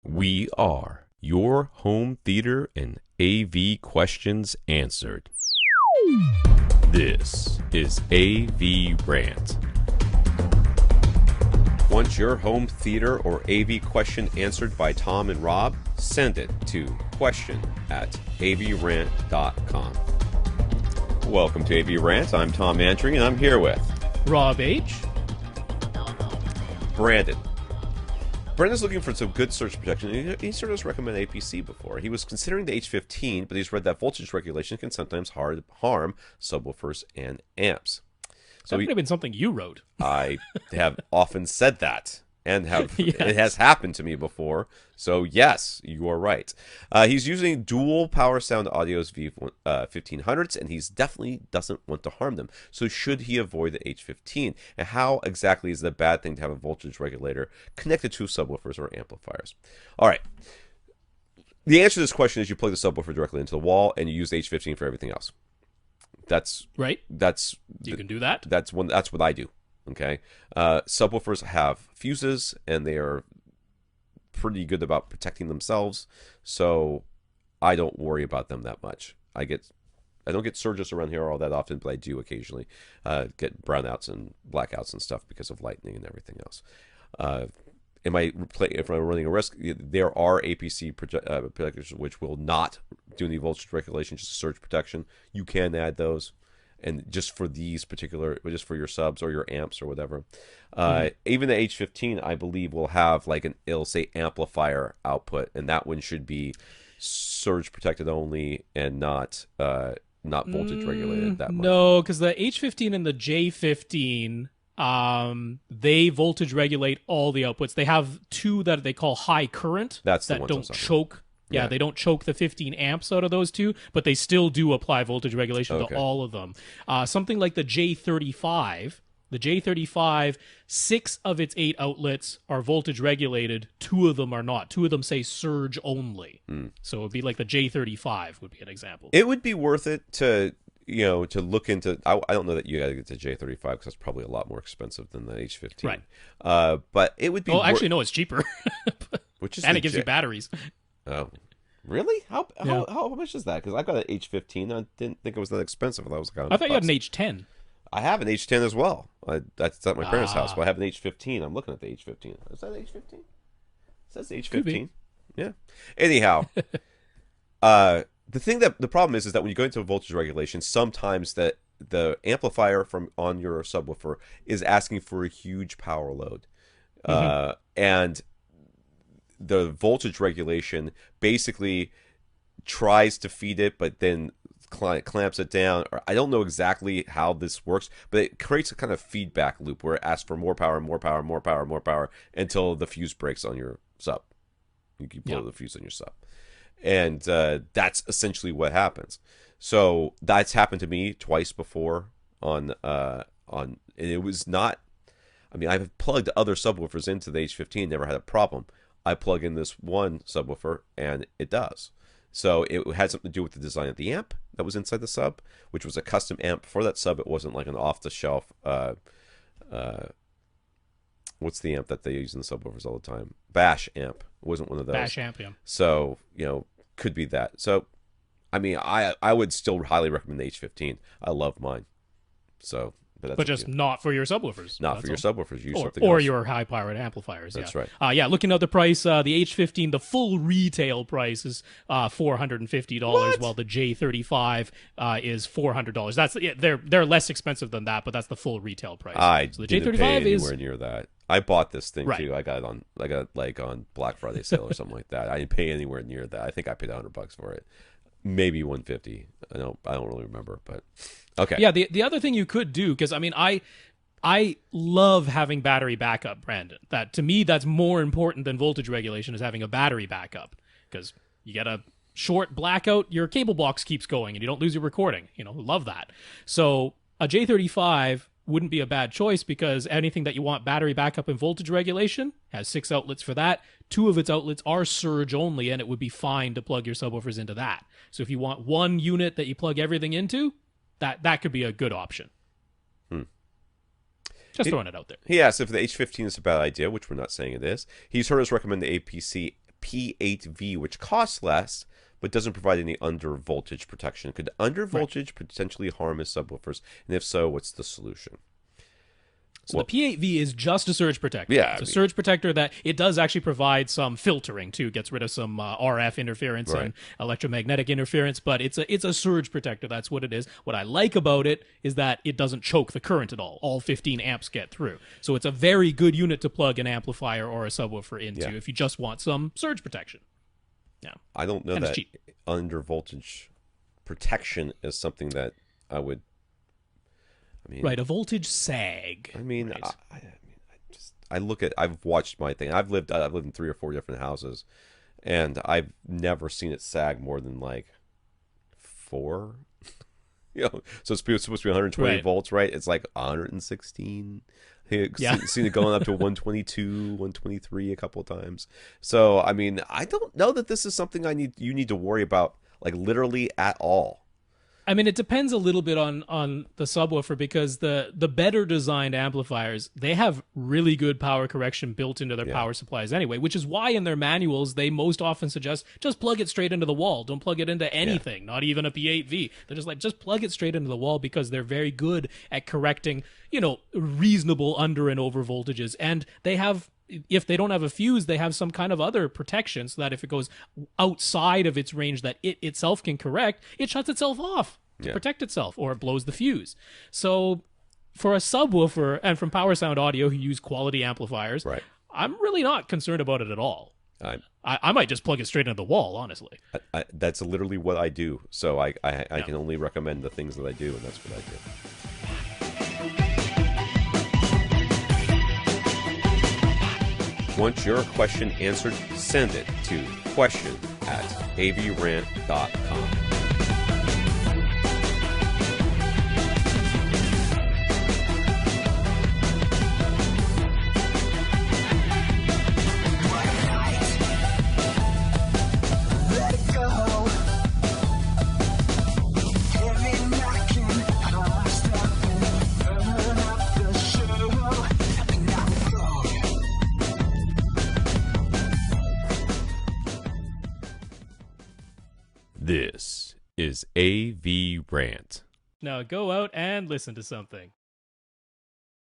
We are your home theater and AV questions answered. This is AVRant. Want your home theater or AV question answered by Tom and Rob? Send it to question@avrant.com. Welcome to AVRant. I'm Tom Andry, and I'm here with Rob H. Brandon. Brandon's looking for some good surge protection. He sort of recommended APC before. He was considering the H15, but he's read that voltage regulation can sometimes harm subwoofers and amps. So that would have been something you wrote. I have often said that, and Yes. It has happened to me before. So yes, you are right. He's using dual power sound audios V1500s, and he's definitely doesn't want to harm them. So should he avoid the H15? And how exactly is it a bad thing to have a voltage regulator connected to subwoofers or amplifiers? All right. The answer to this question is you plug the subwoofer directly into the wall, and you use the H15 for everything else. That's right. You can do that. That's what I do. Okay. Subwoofers have fuses, and they are pretty good about protecting themselves, so I don't worry about them that much. I don't get surges around here all that often, but I do occasionally get brownouts and blackouts and stuff because of lightning and everything else. If I'm running a risk, there are APC protectors which will not do any voltage regulation, just surge protection. You can add those, and just for these particular, just for your subs or your amps or whatever. Even the H15, I believe, will have it'll say amplifier output, and that one should be surge protected only and not voltage regulated that much. No, because the H15 and the J15, they voltage regulate all the outputs. They have two that they call high current that don't choke. Yeah, they don't choke the 15 amps out of those two, but they still do apply voltage regulation to all of them. Something like the J35, 6 of its 8 outlets are voltage regulated. 2 of them are not. 2 of them say surge only. So it would be like the J35 would be an example. It would be worth it to look into. I don't know that you got to get to J35 because that's probably a lot more expensive than the H15. Right. But it would be. Well, actually, no, it's cheaper. And it gives you batteries. Oh, really? How much is that? Because I got an H15. I didn't think it was that expensive. I thought you had an H10. I have an H10 as well. That's at my parents' house, but I have an H15. I'm looking at the H15. Is that H15? It says H15. Yeah. Anyhow, the problem is that when you go into voltage regulation, sometimes the amplifier on your subwoofer is asking for a huge power load, and the voltage regulation basically tries to feed it, but then clamps it down. Or I don't know exactly how this works, but it creates a kind of feedback loop where it asks for more power, more power, more power, more power until the fuse breaks on your sub. You can blow the fuse on your sub, and that's essentially what happens. So that's happened to me twice before and it was not. I mean, I've plugged other subwoofers into the H15, never had a problem. I plug in this one subwoofer, and it does. So it had something to do with the design of the amp that was inside the sub, which was a custom amp for that sub. It wasn't like an off-the-shelf, what's the amp that they use in the subwoofers all the time? Bash amp. It wasn't one of those. Bash amp, yeah. So, could be that. So, I mean, I would still highly recommend the H15. I love mine. So... But just not for your subwoofers. Not for your subwoofers. Use something or else. your high-powered amplifiers. That's right. Looking at the price, the H15, the full retail price is $450, while the J35 is $400. That's they're less expensive than that, but that's the full retail price. So the J35 pay anywhere near that. I bought this thing too. I got it on Black Friday sale or something like that. I didn't pay anywhere near that. I think I paid $100 for it. Maybe 150. I don't really remember, but okay. Yeah, the other thing you could do, because I mean, I love having battery backup, Brandon. That to me, that's more important than voltage regulation, is having a battery backup, because you get a short blackout, your cable box keeps going, and you don't lose your recording. Love that. So a J35 wouldn't be a bad choice, because anything that you want battery backup and voltage regulation has 6 outlets for that. 2 of its outlets are surge only, and it would be fine to plug your subwoofers into that. So if you want one unit that you plug everything into, that could be a good option. Just throwing it out there. He asked if the H15 is a bad idea, which we're not saying it is. He's heard us recommend the APC P8V, which costs less but doesn't provide any under voltage protection. Could under voltage potentially harm his subwoofers? And if so, what's the solution? So the P8V is just a surge protector. Yeah, it's a surge protector that it does actually provide some filtering too, gets rid of some RF interference and electromagnetic interference, but it's a surge protector. That's what it is. What I like about it is that it doesn't choke the current at all. All 15 amps get through. So it's a very good unit to plug an amplifier or a subwoofer into if you just want some surge protection. Yeah. I don't know that under voltage protection is something that I would. I mean, right, a voltage sag. I mean, I've watched my thing. I've lived in 3 or 4 different houses, and I've never seen it sag more than like 4. So it's supposed to be 120 volts, right? It's like 116. Seen it going up to 122, 123 a couple of times. So I mean, I don't know that this is something you need to worry about, like literally at all. I mean, it depends a little bit on the subwoofer, because the better designed amplifiers, they have really good power correction built into their power supplies anyway, which is why in their manuals they most often suggest just plug it straight into the wall. Don't plug it into anything, not even a P8V. They're just like, just plug it straight into the wall, because they're very good at correcting, reasonable under and over voltages. And they have, if they don't have a fuse, they have some kind of other protection so that if it goes outside of its range that it itself can correct, it shuts itself off to protect itself, or it blows the fuse. So for a subwoofer, and from Power Sound Audio, who use quality amplifiers, I'm really not concerned about it at all. I might just plug it straight into the wall, honestly. That's literally what I do. So I can only recommend the things that I do, and that's what I do. Want your question answered? Send it to question@avrant.com. This is AVRant. Now go out and listen to something.